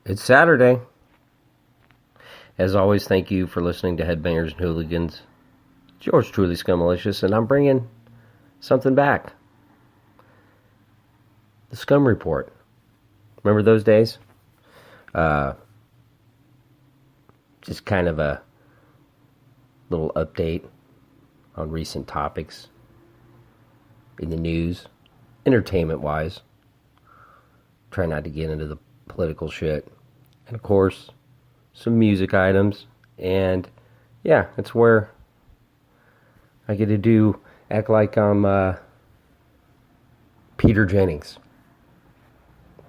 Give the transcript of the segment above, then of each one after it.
It's Saturday. As always, thank you for listening to Headbangers and Hooligans. It's yours truly, Scum Malicious, and I'm bringing something back. The Scum Report. Remember those days? Just kind of a little update on recent topics in the news, entertainment-wise. Try not to get into the political shit. And of course, some music items. And yeah, it's where I get to act like I'm Peter Jennings.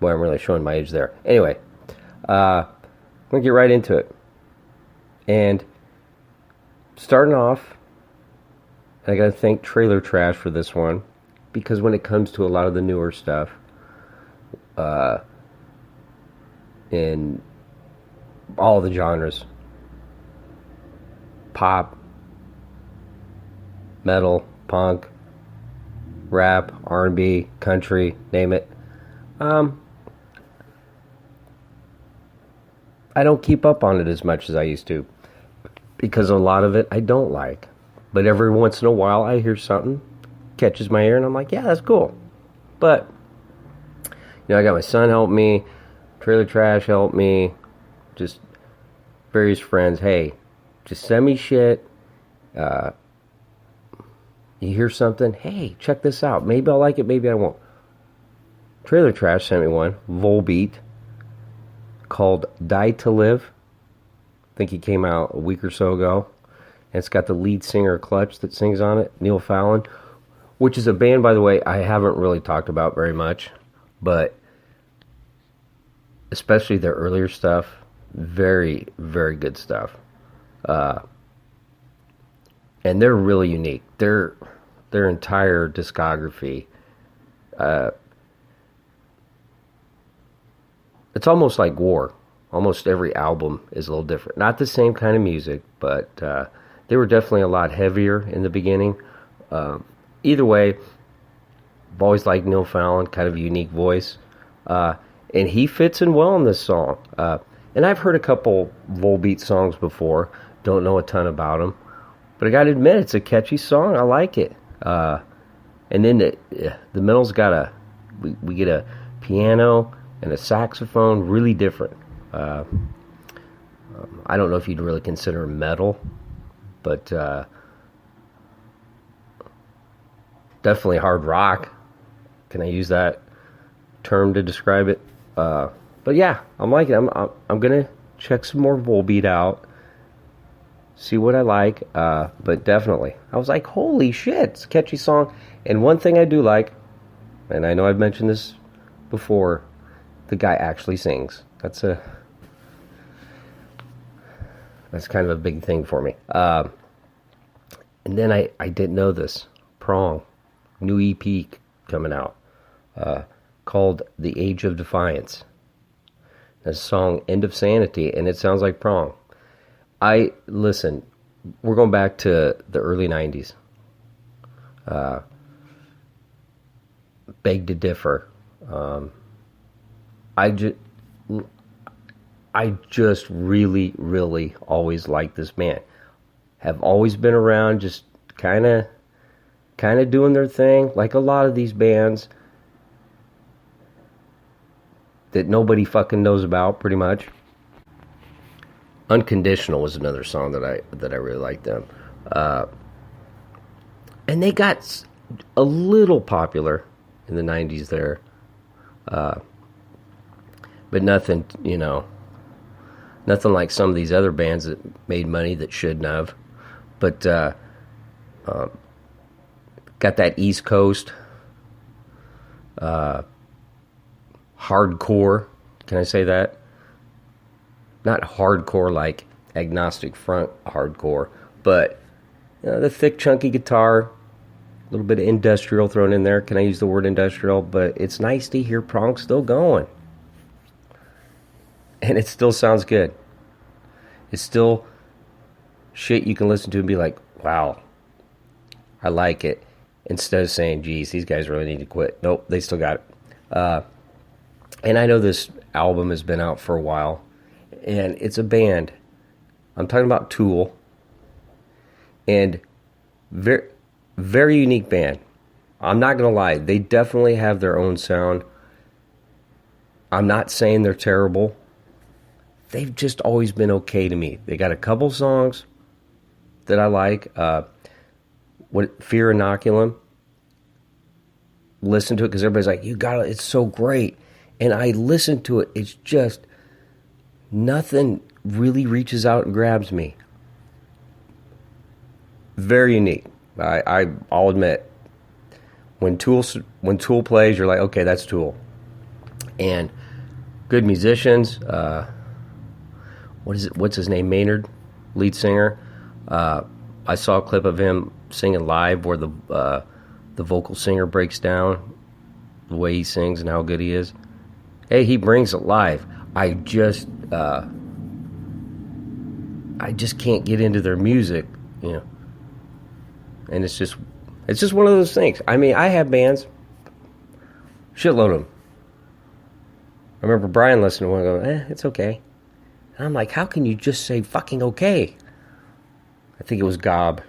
Boy, I'm really showing my age there. Anyway, I'm going to get right into it. And starting off, I got to thank Trailer Trash for this one. Because when it comes to a lot of the newer stuff, in all the genres, pop, metal, punk, rap, R&B, country, name it. I don't keep up on it as much as I used to, because a lot of it I don't like. But every once in a while I hear something, catches my ear, and I'm like, yeah, that's cool. But, I got my son help me, Trailer Trash help me, just various friends. Hey, just send me shit. You hear something? Hey, check this out. Maybe I'll like it, maybe I won't. Trailer Trash sent me one, Volbeat, called Die to Live. I think he came out a week or so ago. And it's got the lead singer Clutch that sings on it, Neil Fallon, which is a band, by the way, I haven't really talked about very much, but especially their earlier stuff, very, very good stuff. And they're really unique. Their entire discography, it's almost like War. Almost every album is a little different. Not the same kind of music, but they were definitely a lot heavier in the beginning. Either way, I've always liked Neil Fallon, kind of a unique voice. And he fits in well in this song. And I've heard a couple Volbeat songs before. Don't know a ton about them. But I gotta admit, it's a catchy song. I like it. And then the middle's got we get a piano and a saxophone, really different. I don't know if you'd really consider metal, but definitely hard rock. Can I use that term to describe it? But yeah, I'm liking it. I'm gonna check some more Volbeat out, see what I like. But definitely, I was like, holy shit, it's a catchy song. And one thing I do like, and I know I've mentioned this before, the guy actually sings. That's kind of a big thing for me. And then I didn't know this. Prong, new EP coming out, called The Age of Defiance. The song End of Sanity, and it sounds like Prong. Listen, we're going back to the early 90s. Beg to differ. I just really, really always liked this band. Have always been around, just kind of doing their thing, like a lot of these bands that nobody fucking knows about, pretty much. Unconditional was another song that I really liked them. And they got a little popular in the 90s there. But nothing, nothing like some of these other bands that made money that shouldn't have. But got that East Coast hardcore. Can I say that? Not hardcore like Agnostic Front hardcore, but the thick, chunky guitar, a little bit of industrial thrown in there. Can I use the word industrial? But it's nice to hear Prong still going. And it still sounds good. It's still shit you can listen to and be like, wow, I like it. Instead of saying, geez, these guys really need to quit. Nope, they still got it. And I know this album has been out for a while, and it's a band. I'm talking about Tool, and very, very unique band. I'm not going to lie. They definitely have their own sound. I'm not saying they're terrible. They've just always been okay to me. They got a couple songs that I like. Fear Inoculum. Listen to it because everybody's like, you got it. It's so great. And I listen to it. It's just nothing really reaches out and grabs me. Very unique. I'll admit. When Tool plays, you're like, okay, that's Tool. And good musicians. What's his name? Maynard, lead singer. I saw a clip of him singing live where the vocal singer breaks down the way he sings and how good he is. Hey, he brings it live. I just can't get into their music, And it's just one of those things. I mean, I have bands, shitload of them. I remember Brian listening to one and going, it's okay. And I'm like, how can you just say fucking okay? I think it was Gob.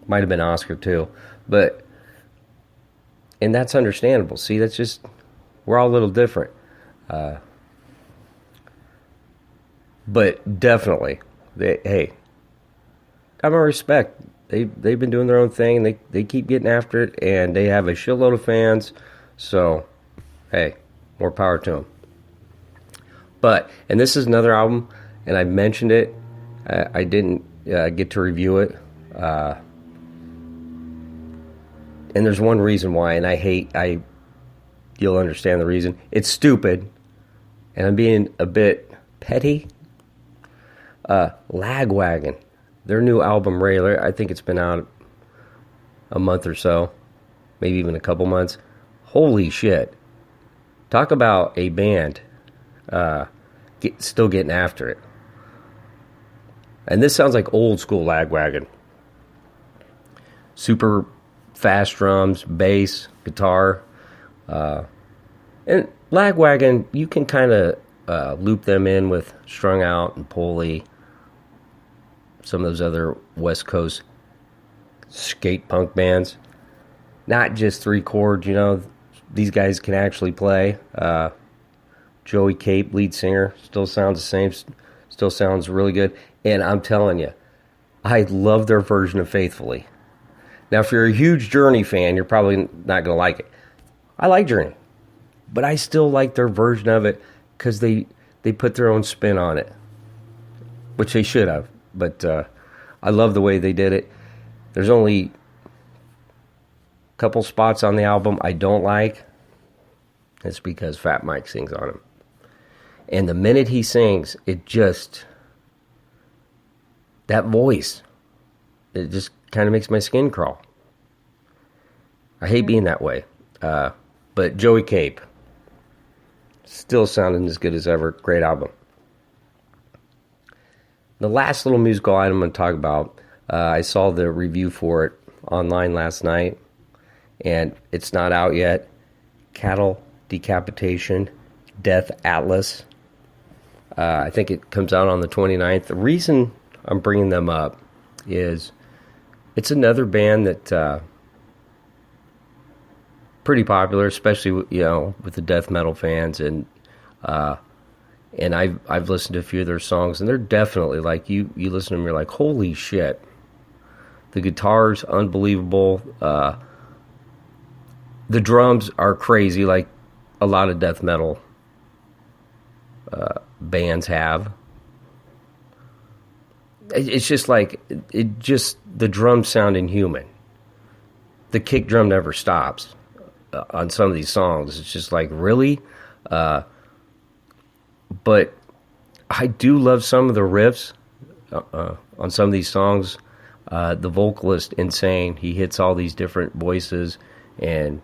Might have been Oscar too. And that's understandable. See, that's just, we're all a little different. But definitely, got my respect. They've been doing their own thing. They keep getting after it, and they have a shitload of fans. So, hey, more power to them. And this is another album, and I mentioned it. I didn't get to review it. And there's one reason why, and you'll understand the reason. It's stupid, and I'm being a bit petty. Lagwagon. Their new album, Railer, I think it's been out a month or so, maybe even a couple months. Holy shit. Talk about a band still getting after it. And this sounds like old school Lagwagon. Super fast drums, bass, guitar. And Lagwagon, you can kind of loop them in with Strung Out and Pulley. Some of those other West Coast skate punk bands. Not just 3 chords, These guys can actually play. Joey Cape, lead singer, still sounds the same. Still sounds really good. And I'm telling you, I love their version of Faithfully. Now, if you're a huge Journey fan, you're probably not going to like it. I like Journey. But I still like their version of it because they put their own spin on it. Which they should have. But I love the way they did it. There's only a couple spots on the album I don't like. It's because Fat Mike sings on them. And the minute he sings, that voice, it just kind of makes my skin crawl. I hate being that way. But Joey Cape, still sounding as good as ever. Great album. The last little musical item I'm going to talk about, I saw the review for it online last night, and it's not out yet. Cattle Decapitation, Death Atlas. I think it comes out on the 29th. The reason I'm bringing them up is it's another band that pretty popular, especially with the death metal fans, and I've listened to a few of their songs, and they're definitely like you listen to them, you're like, holy shit. The guitar's unbelievable. The drums are crazy, like a lot of death metal bands have. It's just like, the drums sound inhuman. The kick drum never stops on some of these songs. It's just like, really? But I do love some of the riffs on some of these songs. The vocalist, insane. He hits all these different voices and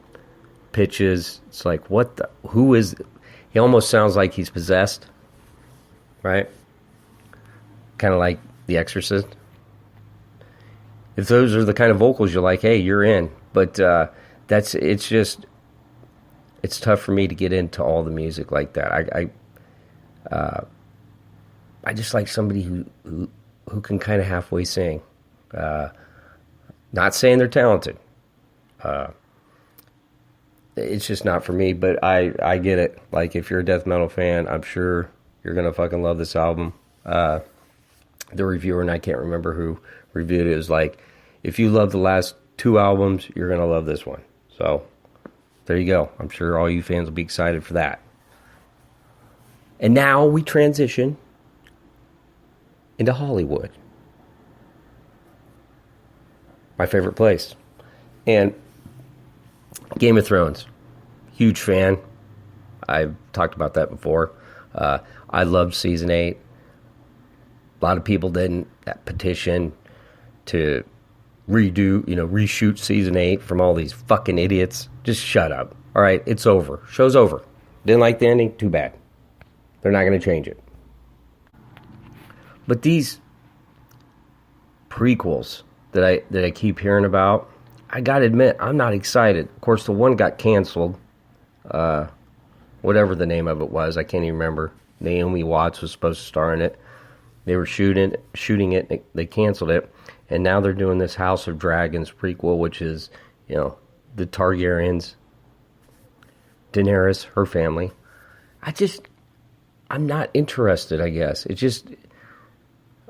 pitches. It's like, who is... He almost sounds like he's possessed, right? Kind of like The Exorcist. If those are the kind of vocals you're like, hey, you're in. But it's tough for me to get into all the music like that. I just like somebody who can kind of halfway sing. Not saying they're talented. It's just not for me, but I get it. Like, if you're a death metal fan, I'm sure you're going to fucking love this album. The reviewer, and I can't remember who reviewed it, was like, if you love the last 2 albums, you're going to love this one. So, there you go. I'm sure all you fans will be excited for that. And now we transition into Hollywood. My favorite place. And Game of Thrones. Huge fan. I've talked about that before. I loved season 8. A lot of people didn't. That petition to reshoot season 8 from all these fucking idiots. Just shut up. All right, it's over. Show's over. Didn't like the ending? Too bad. They're not going to change it. But these prequels that I keep hearing about, I gotta admit, I'm not excited. Of course, the one got canceled. Whatever the name of it was, I can't even remember. Naomi Watts was supposed to star in it. They were shooting it. They canceled it, and now they're doing this House of Dragons prequel, which is, the Targaryens, Daenerys, her family. I'm not interested, I guess. It's just,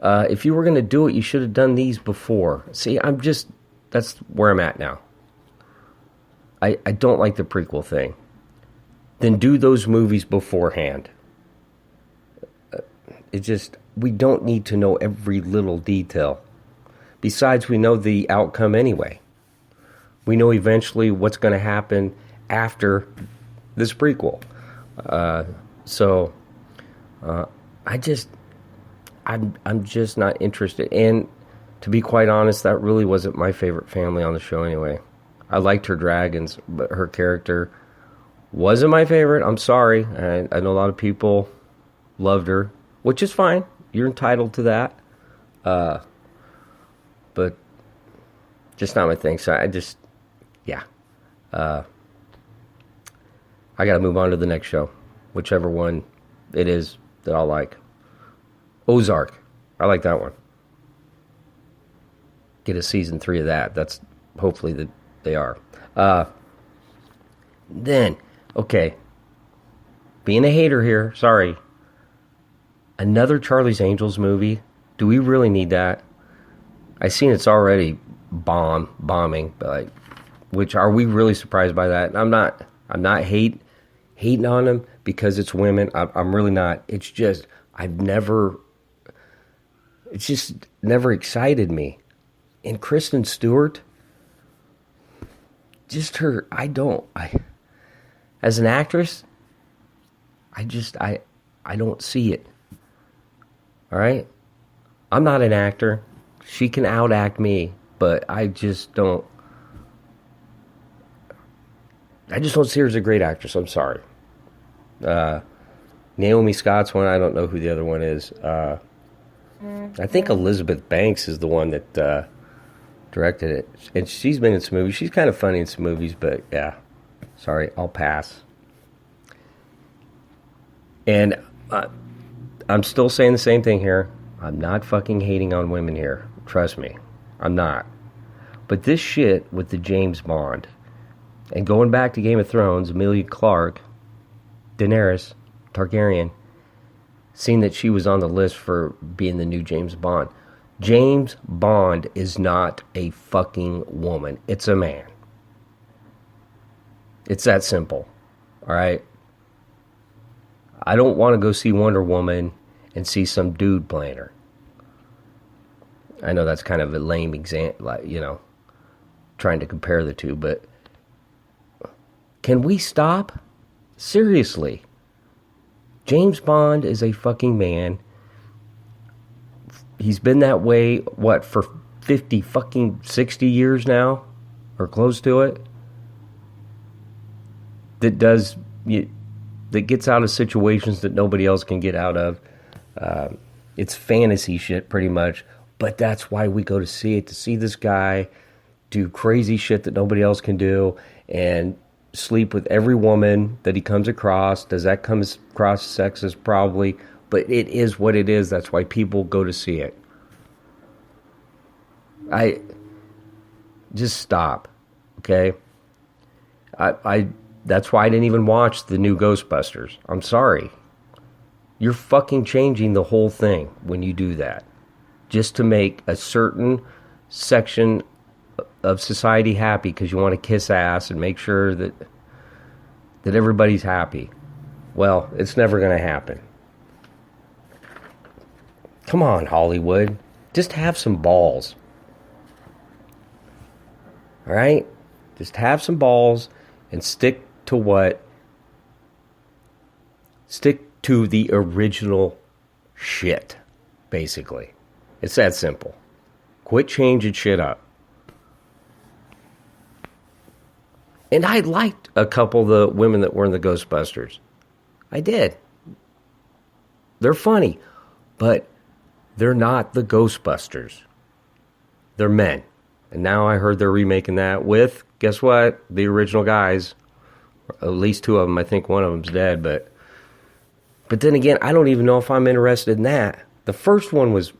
if you were going to do it, you should have done these before. See, that's where I'm at now. I don't like the prequel thing. Then do those movies beforehand. We don't need to know every little detail. Besides, we know the outcome anyway. We know eventually what's going to happen after this prequel. I'm just not interested. And to be quite honest, that really wasn't my favorite family on the show anyway. I liked her dragons, but her character wasn't my favorite. I'm sorry. I know a lot of people loved her, which is fine. You're entitled to that. But just not my thing. So I got to move on to the next show, whichever one it is that I'll like. Ozark. I like that one. Get a season 3 of that. That's hopefully that they are. Then, okay. Being a hater here, sorry. Another Charlie's Angels movie. Do we really need that? I seen it's already bombing, but which, are we really surprised by that? I'm not hating on them because it's women. I'm really not. It's just it's just never excited me. And Kristen Stewart, just her, as an actress, I don't see it. All right? I'm not an actor. She can outact me, but I just don't see her as a great actress. I'm sorry. Naomi Scott's one, I don't know who the other one is. I think Elizabeth Banks is the one that directed it. And she's been in some movies. She's kind of funny in some movies, but yeah. Sorry, I'll pass. And I'm still saying the same thing here. I'm not fucking hating on women here. Trust me. I'm not. But this shit with the James Bond, and going back to Game of Thrones, Emilia Clarke, Daenerys Targaryen, seeing that she was on the list for being the new James Bond. James Bond is not a fucking woman. It's a man. It's that simple. All right? I don't want to go see Wonder Woman and see some dude playing her. I know that's kind of a lame example, trying to compare the two, but can we stop? Seriously. James Bond is a fucking man. He's been that way, for 50 fucking 60 years now? Or close to it? That gets out of situations that nobody else can get out of. It's fantasy shit, pretty much. But that's why we go to see it, to see this guy do crazy shit that nobody else can do, and sleep with every woman that he comes across. Does that come across sexist? Probably. But it is what it is. That's why people go to see it. I just stop, okay? That's why I didn't even watch the new Ghostbusters. I'm sorry. You're fucking changing the whole thing when you do that. Just to make a certain section of society happy because you want to kiss ass and make sure that everybody's happy. Well, it's never going to happen. Come on, Hollywood. Just have some balls. All right? Just have some balls and stick to the original shit, basically. It's that simple. Quit changing shit up. And I liked a couple of the women that were in the Ghostbusters. I did. They're funny, but they're not the Ghostbusters. They're men. And now I heard they're remaking that with, guess what? The original guys. At least two of them. I think one of them's dead. But then again, I don't even know if I'm interested in that. The first one was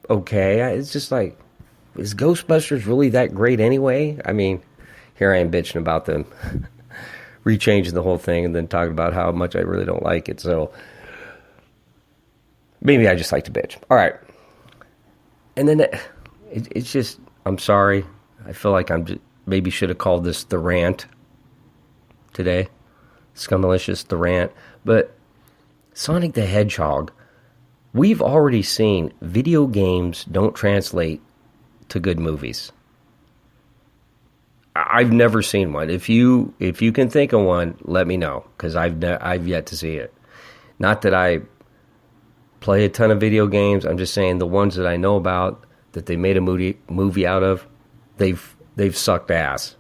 okay. It's just like, is Ghostbusters really that great anyway? I mean, here I am bitching about them rechanging the whole thing and then talking about how much I really don't like it. So maybe I just like to bitch. All right. And then it's just... I'm sorry. I feel like maybe should have called this The Rant today. Scummalicious, The Rant. But Sonic the Hedgehog, we've already seen video games don't translate to good movies. I've never seen one. If you can think of one, let me know, because I've yet to see it. Not that I play a ton of video games. I'm just saying the ones that I know about that they made a movie out of, they've sucked ass.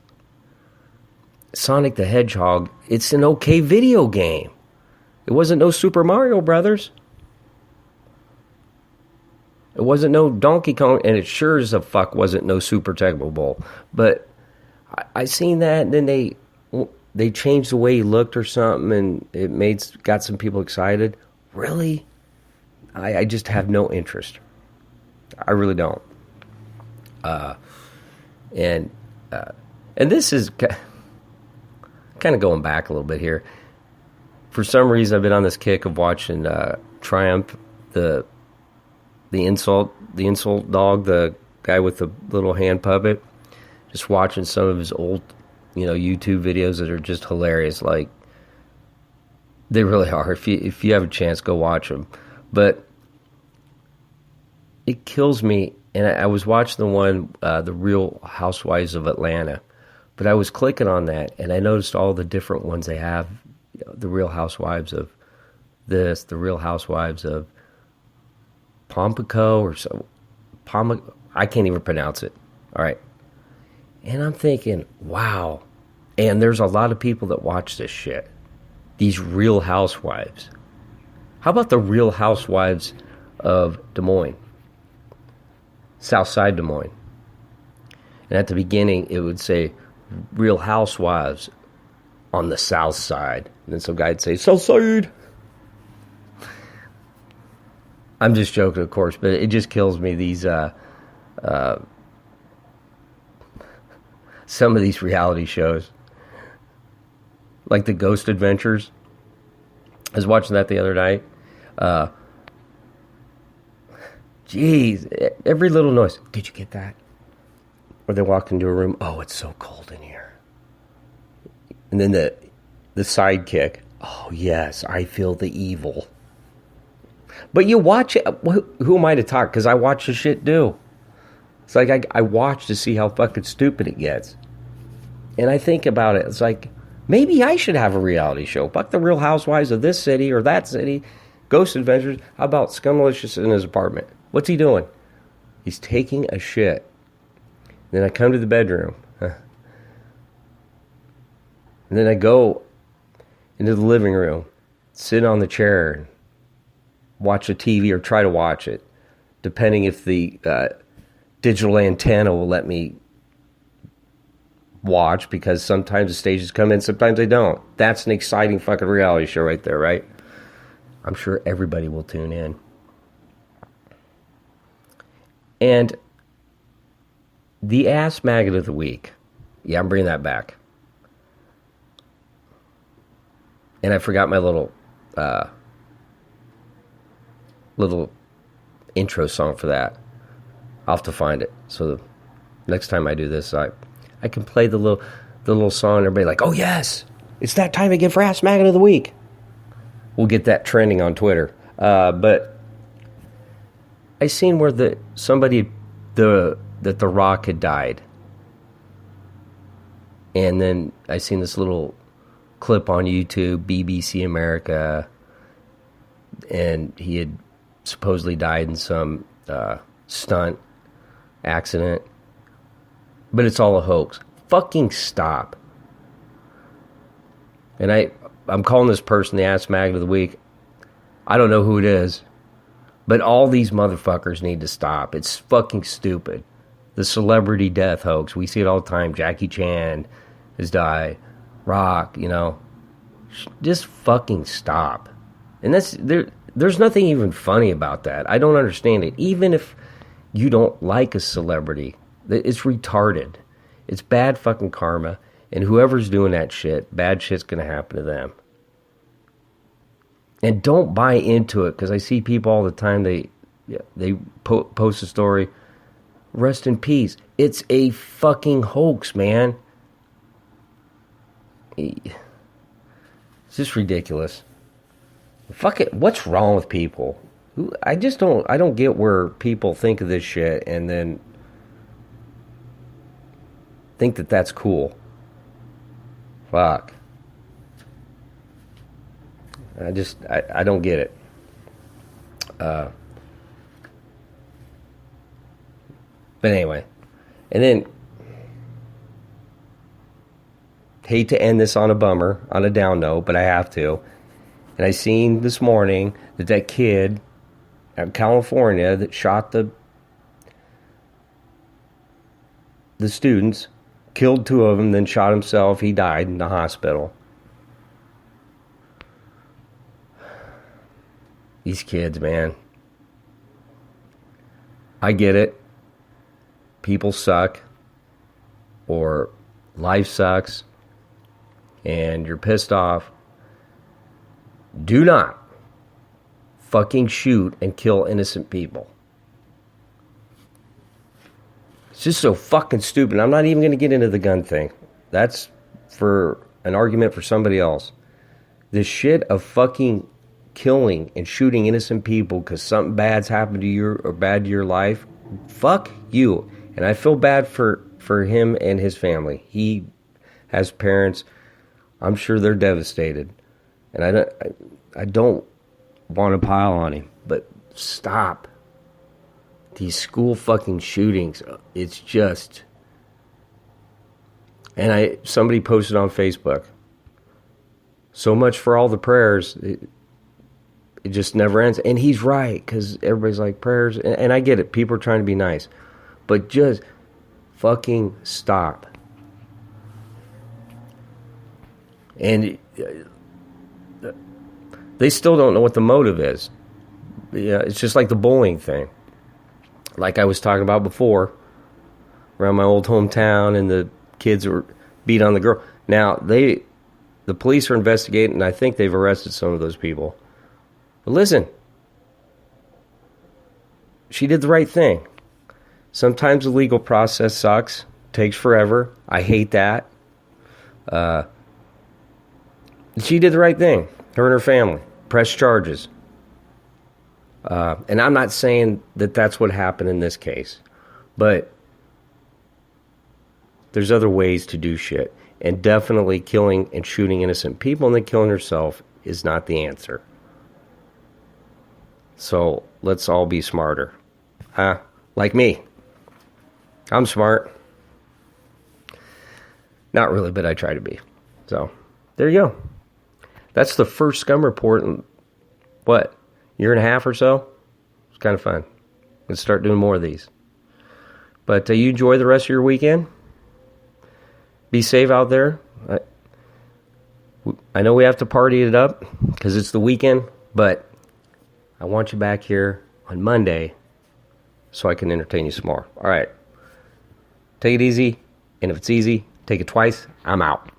Sonic the Hedgehog, it's an okay video game. It wasn't no Super Mario Brothers. It wasn't no Donkey Kong, and it sure as a fuck wasn't no Super Tecmo Bowl. But I seen that, and then they changed the way he looked or something, and it got some people excited. Really? I just have no interest. I really don't. And this is kind of going back a little bit here. For some reason, I've been on this kick of watching Triumph, the insult dog, the guy with the little hand puppet. Just watching some of his old, YouTube videos that are just hilarious. Like, they really are. If you have a chance, go watch them. But it kills me. And I was watching the one, The Real Housewives of Atlanta. But I was clicking on that, and I noticed all the different ones they have. The Real Housewives of this, The Real Housewives of Pompico, or so. I can't even pronounce it. All right. And I'm thinking, wow. And there's a lot of people that watch this shit. These Real Housewives. How about the Real Housewives of Des Moines? Southside Des Moines. And at the beginning, it would say, Real Housewives on the South Side. And then some guy would say, South Side. I'm just joking, of course, but it just kills me, these, some of these reality shows. Like the Ghost Adventures. I was watching that the other night. Jeez, every little noise. Did you get that? Or they walk into a room. Oh, it's so cold in here. And then the sidekick. Oh, yes, I feel the evil. But you watch it. Who am I to talk? Because I watch the shit too. It's like I watch to see how fucking stupid it gets. And I think about it. It's like, maybe I should have a reality show. Fuck the Real Housewives of this city or that city. Ghost Adventures. How about Scummalicious in his apartment? What's he doing? He's taking a shit. Then I come to the bedroom. And then I go into the living room, sit on the chair, and watch the TV or try to watch it, depending if the digital antenna will let me watch because sometimes the stages come in, sometimes they don't. That's an exciting fucking reality show right there, right? I'm sure everybody will tune in. And the Assmaggot of the week. Yeah, I'm bringing that back. And I forgot my little intro song for that. I'll have to find it. So next time I do this, I can play the little song and everybody like, oh yes, it's that time again for Assmaggot of the week. We'll get that trending on Twitter. But I seen where that The Rock had died. And then I seen this little clip on YouTube, BBC America, and he had supposedly died in some stunt accident. But it's all a hoax. Fucking stop. And I'm calling this person the Assmaggot of the week. I don't know who it is. But all these motherfuckers need to stop. It's fucking stupid. The celebrity death hoax. We see it all the time. Jackie Chan has died. Rock, Just fucking stop. And there's nothing even funny about that. I don't understand it. Even if you don't like a celebrity, it's retarded. It's bad fucking karma. And whoever's doing that shit, bad shit's going to happen to them. And don't buy into it, because I see people all the time, they post a story, rest in peace. It's a fucking hoax, man. It's just ridiculous. Fuck it. What's wrong with people? I don't get where people think of this shit and then think that that's cool. Fuck. I don't get it. But anyway. And then, hate to end this on a bummer, on a down note, but I have to. And I seen this morning that kid out in California that shot the students, killed 2 of them, then shot himself. He died in the hospital. These kids, man. I get it. People suck. Or life sucks. And you're pissed off. Do not fucking shoot and kill innocent people. It's just so fucking stupid. I'm not even going to get into the gun thing. That's for an argument for somebody else. This shit of fucking killing and shooting innocent people because something bad's happened to you or bad to your life, fuck you. And I feel bad for him and his family. He has parents. I'm sure they're devastated. And I don't want to pile on him, but stop. These school fucking shootings, it's just... And somebody posted on Facebook, so much for all the prayers, it just never ends. And he's right, because everybody's like, prayers, and I get it, people are trying to be nice, but just fucking stop. And they still don't know what the motive is. Yeah, it's just like the bullying thing. Like I was talking about before, around my old hometown, and the kids were beat on the girl. Now, the police are investigating, and I think they've arrested some of those people. But listen, she did the right thing. Sometimes the legal process sucks, takes forever. I hate that. She did the right thing. Her and her family. Press charges. And I'm not saying that that's what happened in this case. But there's other ways to do shit. And definitely killing and shooting innocent people and then killing herself is not the answer. So let's all be smarter. Like me. I'm smart. Not really, but I try to be. So, there you go. That's the first Scum Report in, year and a half or so? It's kind of fun. Let's start doing more of these. But you enjoy the rest of your weekend. be safe out there. I know we have to party it up because it's the weekend, but I want you back here on Monday so I can entertain you some more. All right. Take it easy, and if it's easy, take it twice. I'm out.